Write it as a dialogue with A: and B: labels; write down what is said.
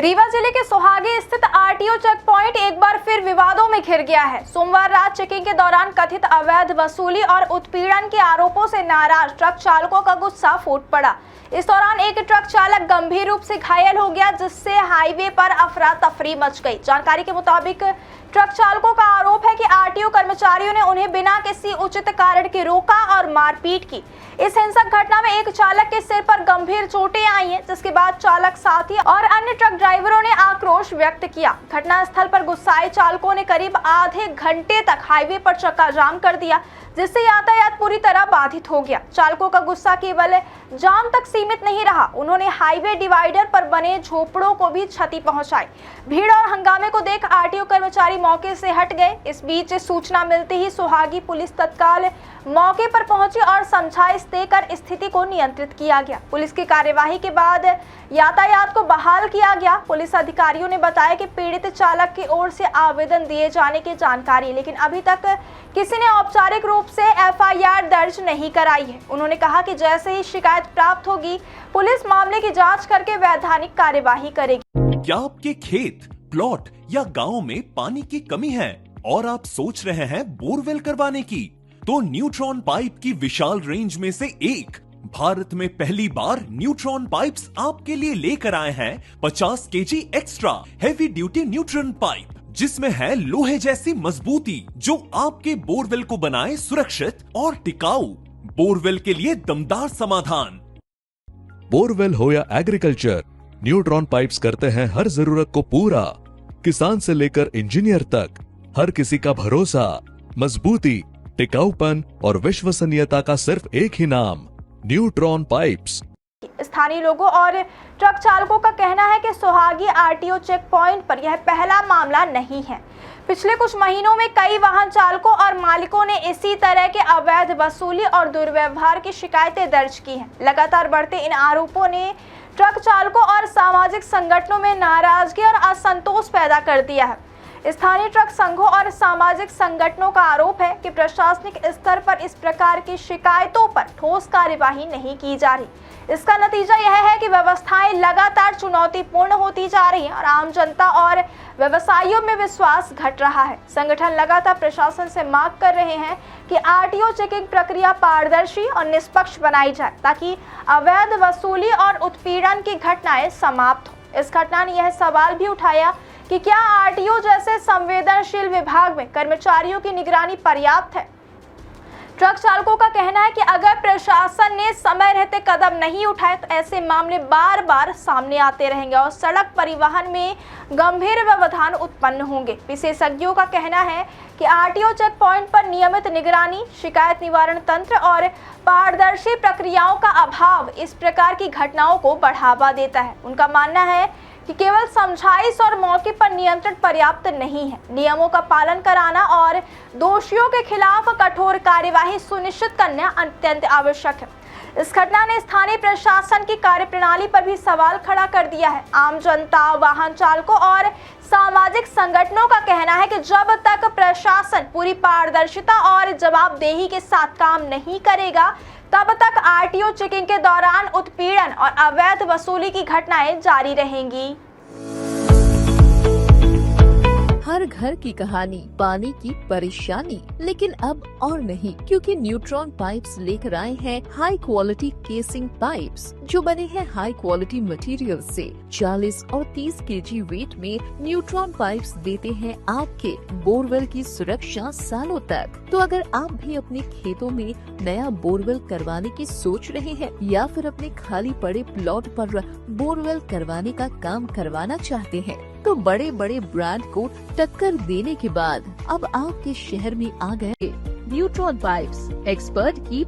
A: रीवा जिले के सोहागी स्थित आरटीओ चेक पॉइंट एक बार फिर विवादों में घिर गया है। सोमवार रात चेकिंग के दौरान कथित अवैध वसूली और उत्पीड़न के आरोपों से नाराज ट्रक चालकों का गुस्सा फूट पड़ा। इस दौरान एक ट्रक चालक गंभीर रूप से घायल हो गया, जिससे हाईवे पर अफरा तफरी मच गई। जानकारी के मुताबिक ट्रक चालकों का आरोप है कि आरटीओ कर्मचारियों ने उन्हें बिना किसी उचित कारण के रोका और मारपीट की। इस हिंसक घटना में एक चालक के सिर पर गंभीर चोटें आई हैं, जिसके बाद चालक साथी और अन्य ट्रक ड्राइवरों ने आक्रोश व्यक्त किया। घटनास्थल पर गुस्साए चालकों ने करीब आधे घंटे तक हाईवे पर चक्का जाम कर दिया, जिससे यातायात पूरी तरह बाधित हो गया। चालकों का गुस्सा केवल जाम तक सीमित नहीं रहा, उन्होंने हाईवे डिवाइडर पर बने झोपड़ों को भी क्षति पहुंचाई। भीड़ और हंगामे को देख आरटीओ कर्मचारी मौके से हट गए। इस बीच सूचना मिलते ही सोहागी पुलिस तत्काल मौके पर पहुंची और समझाइश देकर स्थिति को नियंत्रित किया गया। पुलिस की कार्यवाही के बाद यातायात को बहाल किया गया। पुलिस अधिकारियों ने बताया कि पीड़ित चालक की ओर से आवेदन दिए जाने की जानकारी, लेकिन अभी तक किसी ने औपचारिक रूप से एफआईआर दर्ज नहीं कराई है। उन्होंने कहा कि जैसे ही शिकायत प्राप्त होगी, पुलिस मामले की जांच करके वैधानिक कार्यवाही करेगी।
B: क्या आपके खेत, प्लॉट या गांव में पानी की कमी है और आप सोच रहे हैं बोरवेल करवाने की? तो न्यूट्रॉन पाइप की विशाल रेंज में से एक भारत में पहली बार न्यूट्रॉन पाइप्स आपके लिए लेकर आए हैं 50 KG extra heavy duty neutron pipe, जिसमें है लोहे जैसी मजबूती जो आपके बोरवेल को बनाए सुरक्षित और टिकाऊ। बोरवेल के लिए दमदार समाधान।
C: बोरवेल हो या एग्रीकल्चर, न्यूट्रॉन पाइप्स करते हैं हर जरूरत को पूरा। किसान से लेकर इंजीनियर तक हर किसी का भरोसा, मजबूती, टिकाऊपन और विश्वसनीयता का सिर्फ एक ही नाम, न्यूट्रॉन पाइप्स।
A: स्थानीय लोगों और ट्रक चालकों का कहना है कि सोहागी आरटीओ चेक पॉइंट पर यह पहला मामला नहीं है। पिछले कुछ महीनों में कई वाहन चालकों और मालिकों ने इसी तरह के अवैध वसूली और दुर्व्यवहार की शिकायतें दर्ज की हैं। लगातार बढ़ते इन आरोपों ने ट्रक चालकों और सामाजिक संगठनों में नाराजगी और असंतोष पैदा कर दिया है। स्थानीय ट्रक संघों और सामाजिक संगठनों का आरोप है कि प्रशासनिक स्तर पर इस प्रकार की शिकायतों पर ठोस कार्यवाही नहीं की जा रही। इसका नतीजा यह है कि व्यवस्थाएं लगातार चुनौतीपूर्ण होती जा रही हैं और आम जनता और व्यवसायियों में विश्वास घट रहा है। संगठन लगातार प्रशासन से मांग कर रहे हैं कि आरटीओ चेकिंग प्रक्रिया पारदर्शी और निष्पक्ष बनाई जाए, ताकि अवैध वसूली और उत्पीड़न की घटनाएं समाप्त हो। इस घटना ने यह सवाल भी उठाया कि क्या आरटीओ जैसे संवेदनशील विभाग में कर्मचारियों की निगरानी पर्याप्त है। ट्रक चालकों का कहना है कि अगर प्रशासन ने समय रहते कदम नहीं उठाए तो ऐसे मामले बार बार सामने आते रहेंगे और सड़क परिवहन में गंभीर व्यवधान उत्पन्न होंगे। विशेषज्ञों का कहना है कि आरटीओ चेक पॉइंट पर नियमित निगरानी, शिकायत निवारण तंत्र और पारदर्शी प्रक्रियाओं का अभाव इस प्रकार की घटनाओं को बढ़ावा देता है। उनका मानना है कि केवल समझाइश और मौके पर नियंत्रण पर्याप्त नहीं है। नियमों का पालन कराना और दोषियों के खिलाफ कठोर कार्यवाही सुनिश्चित करना अत्यंत आवश्यक है। इस घटना ने स्थानीय प्रशासन की कार्यप्रणाली पर भी सवाल खड़ा कर दिया है। आम जनता, वाहन चालकों और सामाजिक संगठनों का कहना है कि जब तक प्रशासन पूरी पारदर्शिता और जवाबदेही के साथ काम नहीं करेगा, तब तक आरटीओ चेकिंग के दौरान उत्पीड़न और अवैध वसूली की घटनाएं जारी रहेंगी।
D: हर घर की कहानी, पानी की परेशानी, लेकिन अब और नहीं, क्योंकि न्यूट्रॉन पाइप्स लेकर आए हैं हाई क्वालिटी केसिंग पाइप्स, जो बने हैं हाई क्वालिटी मटेरियल से। 40 और 30 केजी वेट में न्यूट्रॉन पाइप्स देते हैं आपके बोरवेल की सुरक्षा सालों तक। तो अगर आप भी अपने खेतों में नया बोरवेल करवाने की सोच रहे हैं या फिर अपने खाली पड़े प्लॉट पर बोरवेल करवाने का काम करवाना चाहते हैं, तो बड़े बड़े ब्रांड को टक्कर देने के बाद अब आपके शहर में आ गए न्यूट्रॉन पाइप्स, एक्सपर्ट की